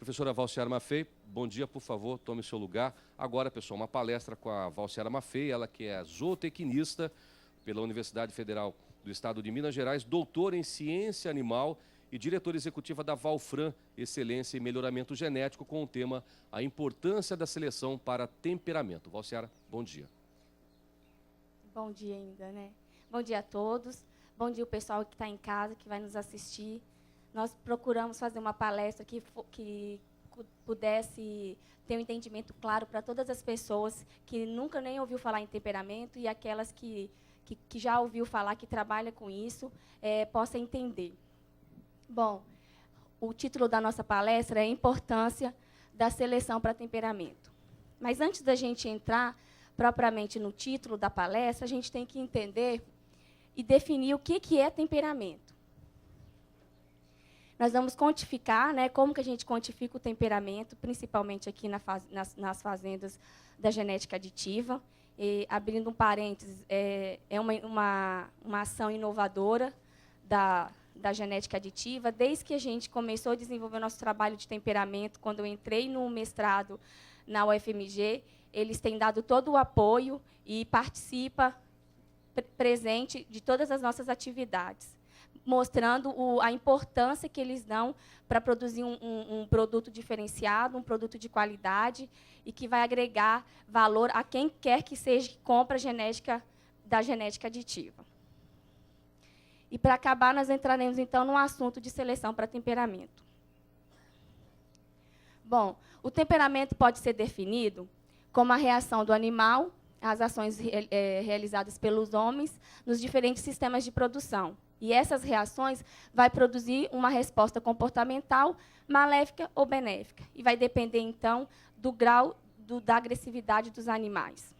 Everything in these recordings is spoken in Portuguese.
Professora Valciara Maffei, bom dia, por favor, tome seu lugar. Agora, pessoal, uma palestra com a Valciara Maffei, ela que é zootecnista pela Universidade Federal do Estado de Minas Gerais, doutora em ciência animal e diretora executiva da Valfran, Excelência e Melhoramento Genético, com o tema A Importância da Seleção para Temperamento. Valciara, bom dia. Bom dia ainda, né? Bom dia a todos. Bom dia o pessoal que está em casa, que vai nos assistir. Nós procuramos fazer uma palestra que pudesse ter um entendimento claro para todas as pessoas que nunca nem ouviu falar em temperamento e aquelas que já ouviu falar, que trabalha com isso, possa entender. Bom, o título da nossa palestra é a Importância da Seleção para Temperamento. Mas antes da gente entrar propriamente no título da palestra, a gente tem que entender e definir o que é temperamento. Nós vamos quantificar, né, como que a gente quantifica o temperamento, principalmente aqui nas fazendas da genética aditiva. E, abrindo um parênteses, é uma ação inovadora da genética aditiva. Desde que a gente começou a desenvolver o nosso trabalho de temperamento, quando eu entrei no mestrado na UFMG, eles têm dado todo o apoio e participa presente de todas as nossas atividades, mostrando a importância que eles dão para produzir um produto diferenciado, um produto de qualidade e que vai agregar valor a quem quer que seja que compra da genética aditiva. E, para acabar, nós entraremos, então, no assunto de seleção para temperamento. Bom, o temperamento pode ser definido como a reação do animal às ações realizadas pelos homens nos diferentes sistemas de produção. E essas reações vão produzir uma resposta comportamental maléfica ou benéfica. E vai depender, então, do grau da agressividade dos animais.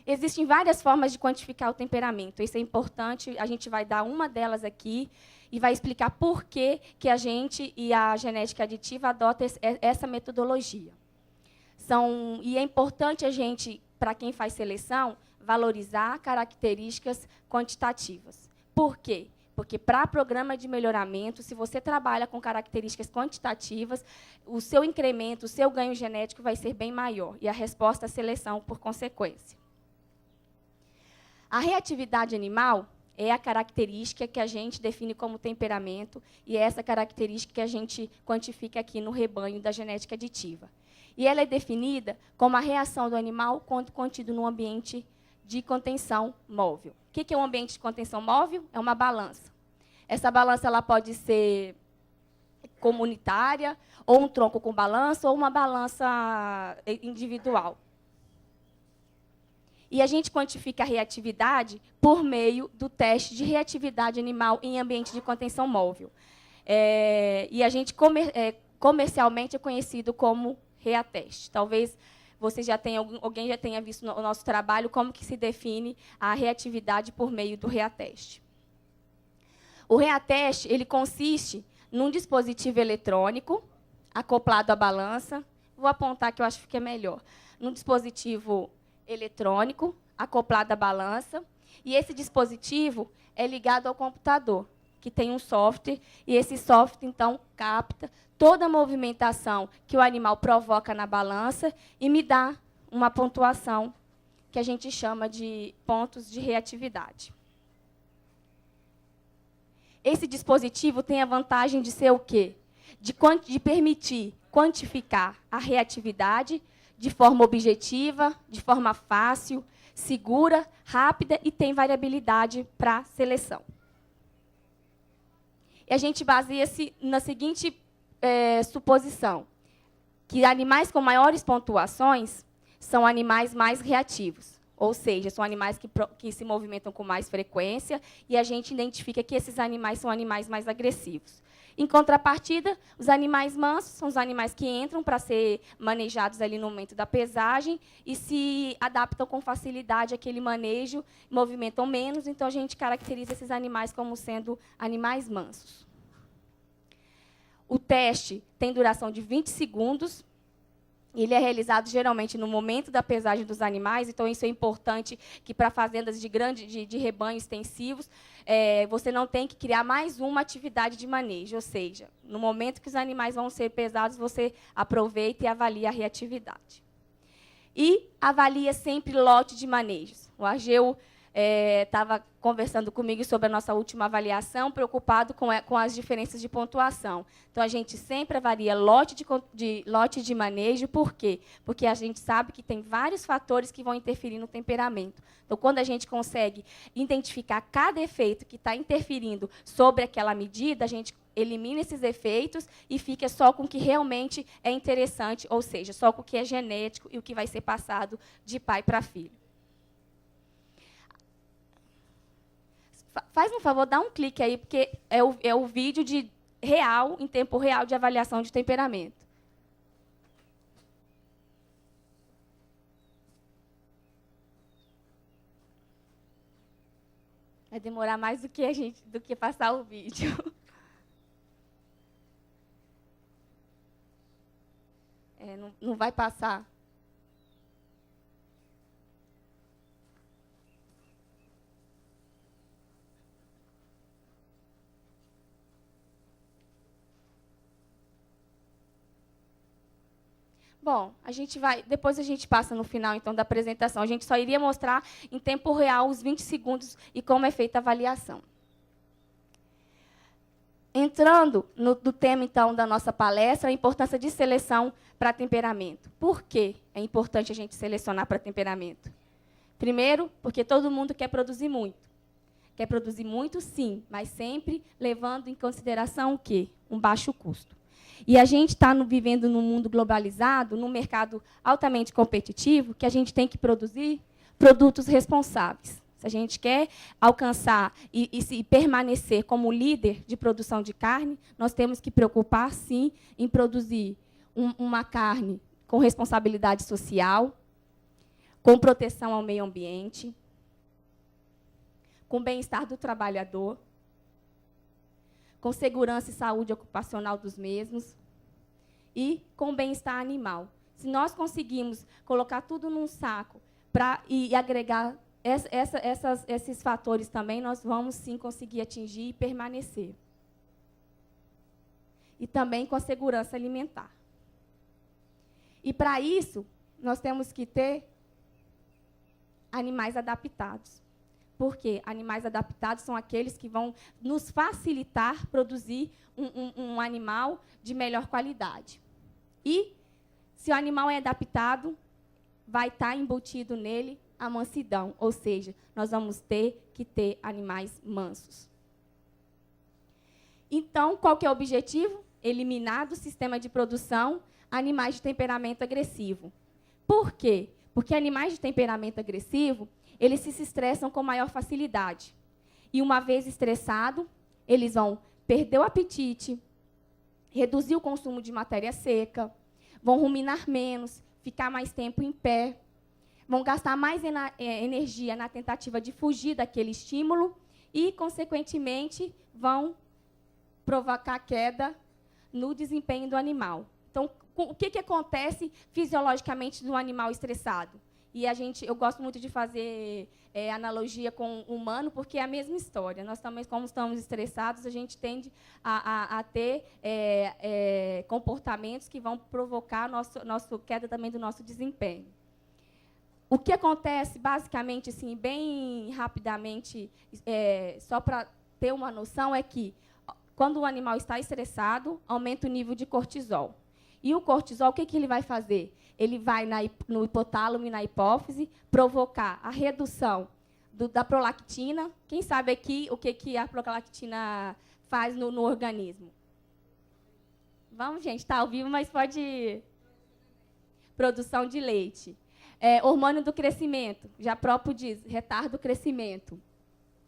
Existem várias formas de quantificar o temperamento. Isso é importante, a gente vai dar uma delas aqui e vai explicar por que a gente e a genética aditiva adotam essa metodologia. E é importante a gente, para quem faz seleção, valorizar características quantitativas. Por quê? Porque, para programa de melhoramento, se você trabalha com características quantitativas, o seu incremento, o seu ganho genético vai ser bem maior, e a resposta à seleção, por consequência. A reatividade animal é a característica que a gente define como temperamento, e é essa característica que a gente quantifica aqui no rebanho da genética aditiva. E ela é definida como a reação do animal quando contido no ambiente de contenção móvel. O que é um ambiente de contenção móvel? É uma balança. Essa balança ela pode ser comunitária, ou um tronco com balança, ou uma balança individual. E a gente quantifica a reatividade por meio do teste de reatividade animal em ambiente de contenção móvel. E a gente comercialmente é conhecido como reateste. Talvez alguém já tenha visto no nosso trabalho como que se define a reatividade por meio do reateste. O reateste ele consiste num dispositivo eletrônico acoplado à balança. Vou apontar que eu acho que é melhor. Num dispositivo eletrônico acoplado à balança. E esse dispositivo é ligado ao computador, que tem um software, e esse software, então, capta toda a movimentação que o animal provoca na balança e me dá uma pontuação que a gente chama de pontos de reatividade. Esse dispositivo tem a vantagem de ser o quê? De permitir quantificar a reatividade de forma objetiva, de forma fácil, segura, rápida e tem variabilidade para seleção. E a gente baseia-se na seguinte suposição, que animais com maiores pontuações são animais mais reativos, ou seja, são animais que se movimentam com mais frequência, e a gente identifica que esses animais são animais mais agressivos. Em contrapartida, os animais mansos são os animais que entram para ser manejados ali no momento da pesagem e se adaptam com facilidade àquele manejo, movimentam menos, então a gente caracteriza esses animais como sendo animais mansos. O teste tem duração de 20 segundos Ele é realizado geralmente no momento da pesagem dos animais, então isso é importante que para fazendas de rebanho extensivos, você não tem que criar mais uma atividade de manejo, ou seja, no momento que os animais vão ser pesados, você aproveita e avalia a reatividade. E avalia sempre lote de manejos. O Argeu estava conversando comigo sobre a nossa última avaliação, preocupado com as diferenças de pontuação. Então, a gente sempre avalia lote de manejo. Por quê? Porque a gente sabe que tem vários fatores que vão interferir no temperamento. Então, quando a gente consegue identificar cada efeito que está interferindo sobre aquela medida, a gente elimina esses efeitos e fica só com o que realmente é interessante, ou seja, só com o que é genético e o que vai ser passado de pai para filho. Faz um favor, dá um clique aí, porque é o vídeo em tempo real, de avaliação de temperamento. Vai demorar mais do que passar o vídeo. Não vai passar. Bom, depois a gente passa no final então da apresentação. A gente só iria mostrar em tempo real os 20 segundos e como é feita a avaliação. Entrando no tema então da nossa palestra, a importância de seleção para temperamento. Por que é importante a gente selecionar para temperamento? Primeiro, porque todo mundo quer produzir muito. Quer produzir muito, sim, mas sempre levando em consideração o quê? Um baixo custo. E a gente está vivendo num mundo globalizado, num mercado altamente competitivo, que a gente tem que produzir produtos responsáveis. Se a gente quer alcançar e permanecer como líder de produção de carne, nós temos que preocupar, sim, em produzir uma carne com responsabilidade social, com proteção ao meio ambiente, com bem-estar do trabalhador, com segurança e saúde ocupacional dos mesmos e com bem-estar animal. Se nós conseguirmos colocar tudo num saco e agregar esses fatores também, nós vamos, sim, conseguir atingir e permanecer. E também com a segurança alimentar. E, para isso, nós temos que ter animais adaptados. Porque animais adaptados são aqueles que vão nos facilitar produzir um animal de melhor qualidade. E, se o animal é adaptado, vai estar embutido nele a mansidão, ou seja, nós vamos ter que ter animais mansos. Então, qual que é o objetivo? Eliminar do sistema de produção animais de temperamento agressivo. Por quê? Porque animais de temperamento agressivo, eles se estressam com maior facilidade. E, uma vez estressado, eles vão perder o apetite, reduzir o consumo de matéria seca, vão ruminar menos, ficar mais tempo em pé, vão gastar mais energia na tentativa de fugir daquele estímulo e, consequentemente, vão provocar queda no desempenho do animal. Então, o que acontece fisiologicamente no animal estressado? E eu gosto muito de fazer analogia com o humano, porque é a mesma história. Nós também, como estamos estressados, a gente tende a ter comportamentos que vão provocar nossa queda também do nosso desempenho. O que acontece, basicamente, assim, bem rapidamente, só para ter uma noção, é que, quando o animal está estressado, aumenta o nível de cortisol. E o cortisol, o que ele vai fazer? Ele vai no hipotálamo e na hipófise provocar a redução da prolactina. Quem sabe aqui o que a prolactina faz no organismo? Vamos, gente, está ao vivo, mas pode... Produção de leite. Hormônio do crescimento, já próprio diz, retarda o crescimento.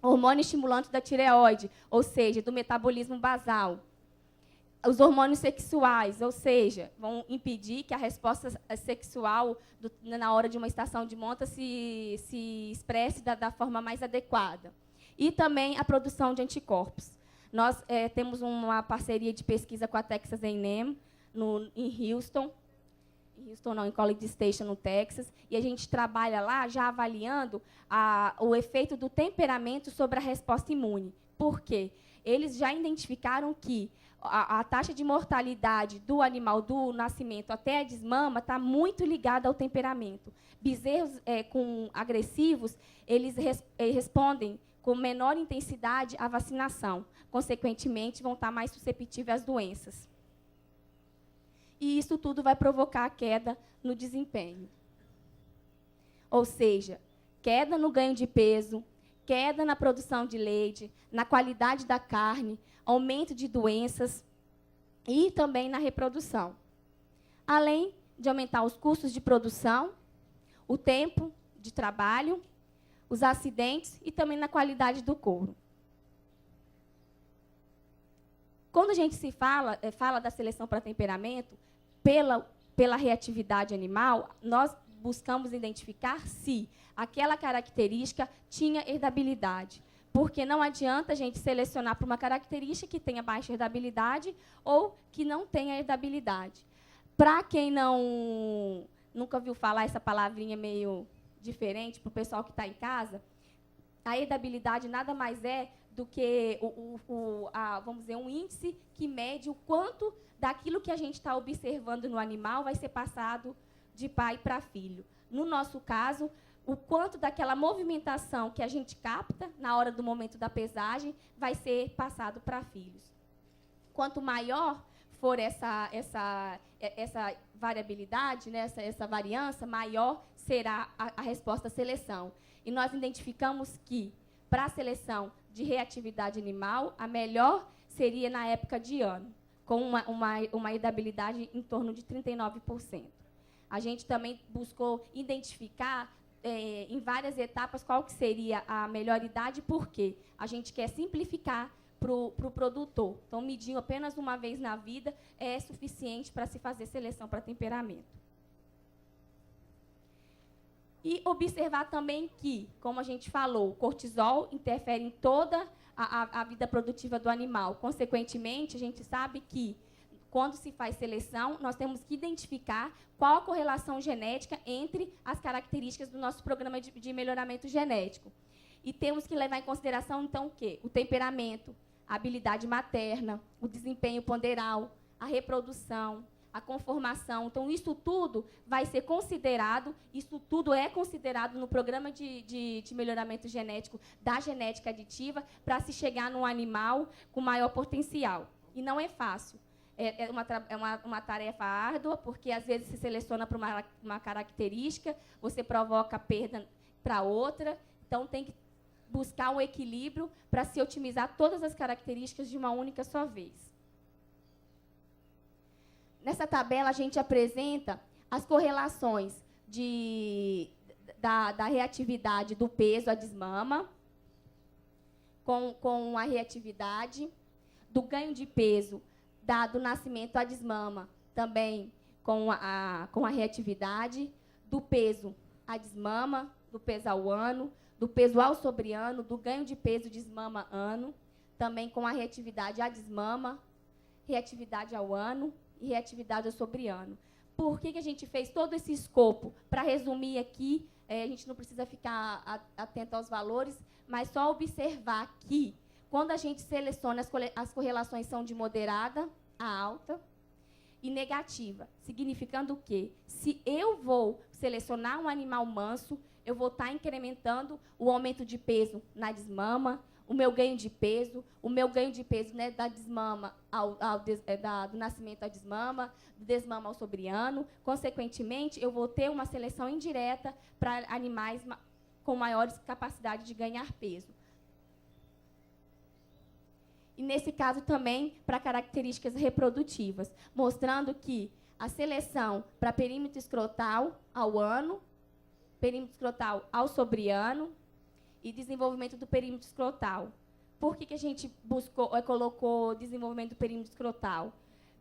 Hormônio estimulante da tireoide, ou seja, do metabolismo basal. Os hormônios sexuais, ou seja, vão impedir que a resposta sexual na hora de uma estação de monta se expresse da forma mais adequada. E também a produção de anticorpos. Nós temos uma parceria de pesquisa com a Texas A&M, em Houston, em Houston, não, em College Station, no Texas, e a gente trabalha lá já avaliando o efeito do temperamento sobre a resposta imune. Por quê? Eles já identificaram que a taxa de mortalidade do animal do nascimento até a desmama está muito ligada ao temperamento. Bezerros agressivos, eles respondem com menor intensidade à vacinação. Consequentemente, vão estar mais susceptíveis às doenças. E isso tudo vai provocar queda no desempenho. Ou seja, queda no ganho de peso, queda na produção de leite, na qualidade da carne, aumento de doenças e também na reprodução. Além de aumentar os custos de produção, o tempo de trabalho, os acidentes e também na qualidade do couro. Quando a gente fala da seleção para temperamento, pela reatividade animal, nós buscamos identificar se aquela característica tinha herdabilidade. Porque não adianta a gente selecionar para uma característica que tenha baixa herdabilidade ou que não tenha herdabilidade. Para quem nunca ouviu falar essa palavrinha meio diferente, para o pessoal que está em casa, a herdabilidade nada mais é do que vamos dizer, um índice que mede o quanto daquilo que a gente está observando no animal vai ser passado de pai para filho. No nosso caso, o quanto daquela movimentação que a gente capta na hora do momento da pesagem vai ser passado para filhos. Quanto maior for essa variabilidade, né, essa variância, maior será a resposta à seleção. E nós identificamos que, para a seleção de reatividade animal, a melhor seria na época de ano, com uma herdabilidade em torno de 39%. A gente também buscou identificar em várias etapas qual que seria a melhor idade, porque a gente quer simplificar para o produtor. Então, medindo apenas uma vez na vida é suficiente para se fazer seleção para temperamento. E observar também que, como a gente falou, o cortisol interfere em toda a vida produtiva do animal. Consequentemente, a gente sabe que, quando se faz seleção, nós temos que identificar qual a correlação genética entre as características do nosso programa de melhoramento genético. E temos que levar em consideração, então, o quê? O temperamento, a habilidade materna, o desempenho ponderal, a reprodução, a conformação. Então, isso tudo vai ser considerado, isso tudo é considerado no programa de melhoramento genético da genética aditiva para se chegar num animal com maior potencial. E não é fácil. É uma tarefa árdua, porque, às vezes, se seleciona para uma característica, você provoca perda para outra. Então, tem que buscar um equilíbrio para se otimizar todas as características de uma única só vez. Nessa tabela, a gente apresenta as correlações da reatividade do peso à desmama, com a reatividade, do ganho de peso do nascimento à desmama, também com a reatividade, do peso à desmama, do peso ao ano, do peso ao sobre-ano, do ganho de peso desmama-ano, também com a reatividade à desmama, reatividade ao ano e reatividade ao sobre-ano. Por que a gente fez todo esse escopo? Para resumir aqui, a gente não precisa ficar atento aos valores, mas só observar que, quando a gente seleciona, as correlações são de moderada a alta e negativa, significando o quê? Se eu vou selecionar um animal manso, eu vou estar incrementando o aumento de peso na desmama, o meu ganho de peso, né, da desmama do nascimento à desmama, do desmama ao sobre-ano. Consequentemente, eu vou ter uma seleção indireta para animais com maiores capacidades de ganhar peso. E, nesse caso, também para características reprodutivas, mostrando que a seleção para perímetro escrotal ao ano, perímetro escrotal ao sobre-ano e desenvolvimento do perímetro escrotal. Por que a gente colocou desenvolvimento do perímetro escrotal?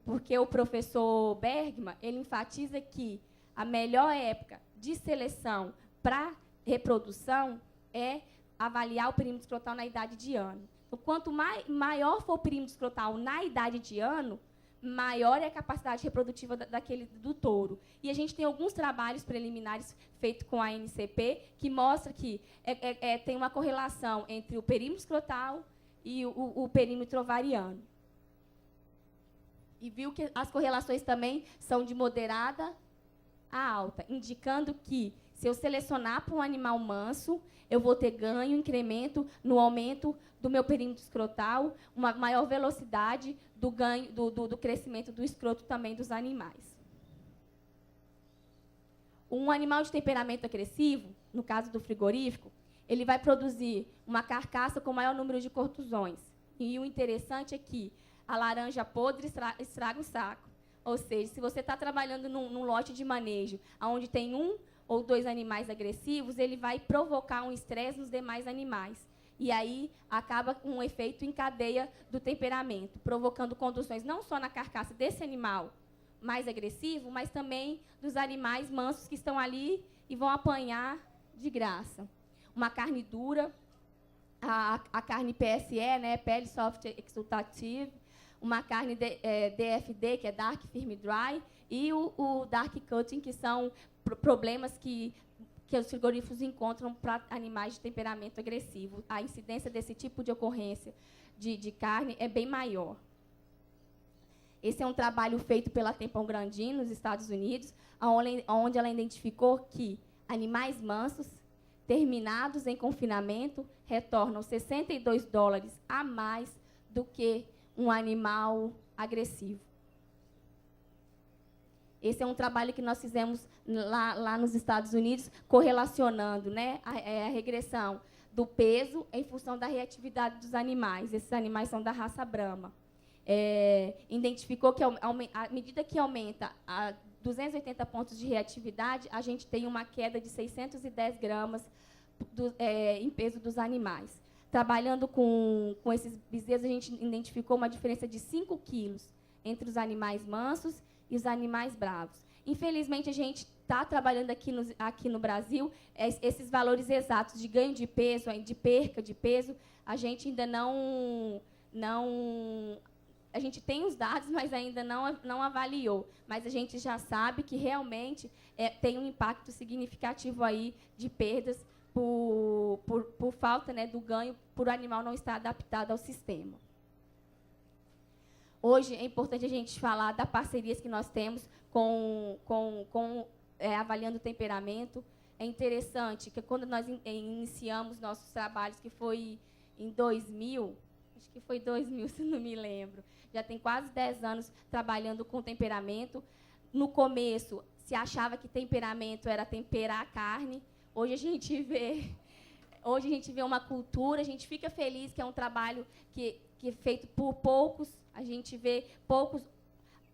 Porque o professor Bergman, ele enfatiza que a melhor época de seleção para reprodução é avaliar o perímetro escrotal na idade de ano. Então, quanto maior for o perímetro escrotal na idade de ano, maior é a capacidade reprodutiva do touro. E a gente tem alguns trabalhos preliminares feitos com a ANCP que mostra que tem uma correlação entre o perímetro escrotal e o perímetro ovariano. E viu que as correlações também são de moderada a alta, indicando que, se eu selecionar para um animal manso, eu vou ter ganho, incremento no aumento do meu perímetro escrotal, uma maior velocidade do ganho, do crescimento do escroto também dos animais. Um animal de temperamento agressivo, no caso do frigorífico, ele vai produzir uma carcaça com maior número de cortusões. E o interessante é que a laranja podre estraga o saco. Ou seja, se você está trabalhando num lote de manejo onde tem 1 ou 2 animais agressivos, ele vai provocar um estresse nos demais animais. E aí acaba com um efeito em cadeia do temperamento, provocando conduções não só na carcaça desse animal mais agressivo, mas também dos animais mansos que estão ali e vão apanhar de graça. Uma carne dura, a carne PSE, né, Pele Soft Exultative, uma carne DFD, que é Dark Firm Dry, e o Dark Cutting, que são problemas que os frigoríficos encontram para animais de temperamento agressivo. A incidência desse tipo de ocorrência de carne é bem maior. Esse é um trabalho feito pela Tempão Grandin, nos Estados Unidos, onde ela identificou que animais mansos, terminados em confinamento, retornam $62 a mais do que um animal agressivo. Esse é um trabalho que nós fizemos lá nos Estados Unidos, correlacionando, né, a regressão do peso em função da reatividade dos animais. Esses animais são da raça Brahma. Identificou que, à medida que aumenta a 280 pontos de reatividade, a gente tem uma queda de 610 gramas em peso dos animais. Trabalhando com esses bezerros, a gente identificou uma diferença de 5 quilos entre os animais mansos e os animais bravos. Infelizmente, a gente está trabalhando aqui no Brasil, esses valores exatos de ganho de peso, de perca de peso, a gente ainda não a gente tem os dados, mas ainda não avaliou. Mas a gente já sabe que realmente tem um impacto significativo aí de perdas por falta, né, do ganho, por o animal não estar adaptado ao sistema. Hoje é importante a gente falar das parcerias que nós temos avaliando o temperamento. É interessante que quando nós iniciamos nossos trabalhos, que foi em 2000, acho que foi 2000, se não me lembro, já tem quase 10 anos trabalhando com temperamento. No começo, se achava que temperamento era temperar a carne. Hoje a gente vê uma cultura, a gente fica feliz que é um trabalho que é feito por poucos, a gente vê poucos.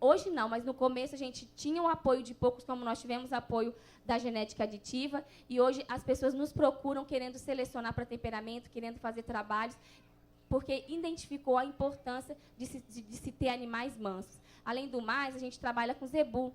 Hoje não, mas no começo a gente tinha o apoio de poucos, como nós tivemos apoio da genética aditiva, e hoje as pessoas nos procuram querendo selecionar para temperamento, querendo fazer trabalhos, porque identificou a importância de se ter animais mansos. Além do mais, a gente trabalha com zebu.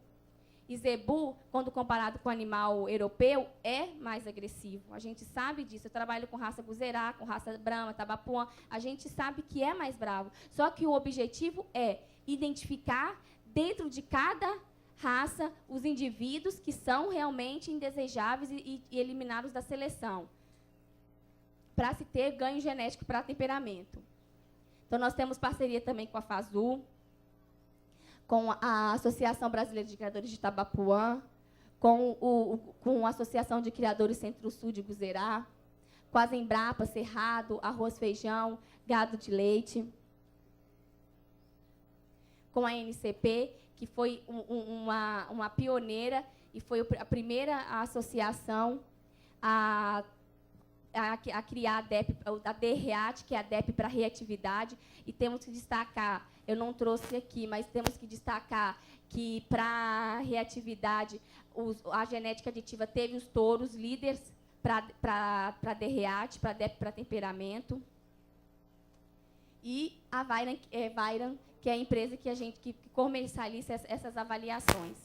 E zebu, quando comparado com o animal europeu, é mais agressivo. A gente sabe disso. Eu trabalho com raça Buzerá, com raça Brahma, Tabapuã. A gente sabe que é mais bravo. Só que o objetivo é identificar, dentro de cada raça, os indivíduos que são realmente indesejáveis e eliminados da seleção, para se ter ganho genético para temperamento. Então, nós temos parceria também com a FASU, com a Associação Brasileira de Criadores de Tabapuã, com a Associação de Criadores Centro-Sul de Buzerá, com as Embrapa, Cerrado, Arroz Feijão, Gado de Leite, com a ANCP, que foi uma pioneira e foi a primeira associação a criar a DREAT, que é a DEP para reatividade, e temos que destacar, eu não trouxe aqui, mas temos que destacar que para reatividade a genética aditiva teve os touros líderes para DREAT, para DEP para temperamento, e a Vairan, que é a empresa que comercializa essas avaliações.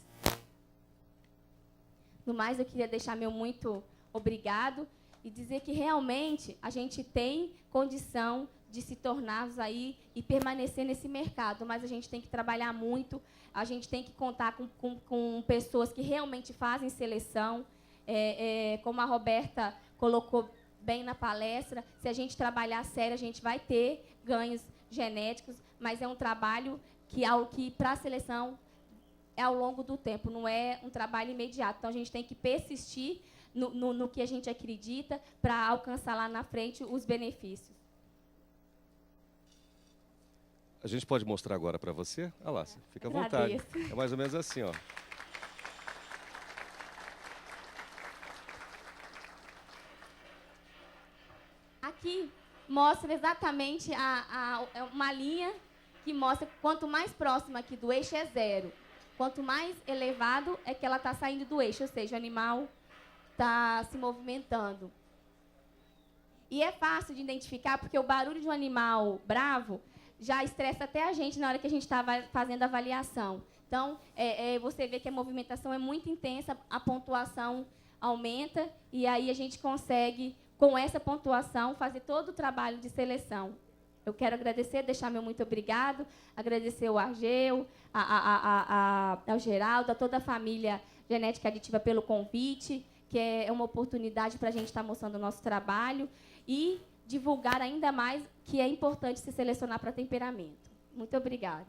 No mais, eu queria deixar meu muito obrigado e dizer que realmente a gente tem condição de se tornarmos aí e permanecer nesse mercado, mas a gente tem que trabalhar muito, a gente tem que contar com pessoas que realmente fazem seleção, como a Roberta colocou bem na palestra, se a gente trabalhar sério, a gente vai ter ganhos genéticos, mas é um trabalho que para a seleção é ao longo do tempo, não é um trabalho imediato. Então, a gente tem que persistir no que a gente acredita para alcançar lá na frente os benefícios. A gente pode mostrar agora para você? Olha lá, fica à vontade. É mais ou menos assim, ó. Aqui mostra exatamente uma linha que mostra que quanto mais próxima aqui do eixo é 0. Quanto mais elevado é que ela está saindo do eixo, ou seja, o animal está se movimentando. E é fácil de identificar, porque o barulho de um animal bravo já estressa até a gente na hora que a gente está fazendo a avaliação. Então, você vê que a movimentação é muito intensa, a pontuação aumenta, e aí a gente consegue, com essa pontuação, fazer todo o trabalho de seleção. Eu quero agradecer, deixar meu muito obrigado, agradecer ao Argeu, ao Geraldo, a toda a família Genética Aditiva pelo convite, que é uma oportunidade para a gente estar mostrando o nosso trabalho e divulgar ainda mais que é importante se selecionar para temperamento. Muito obrigada.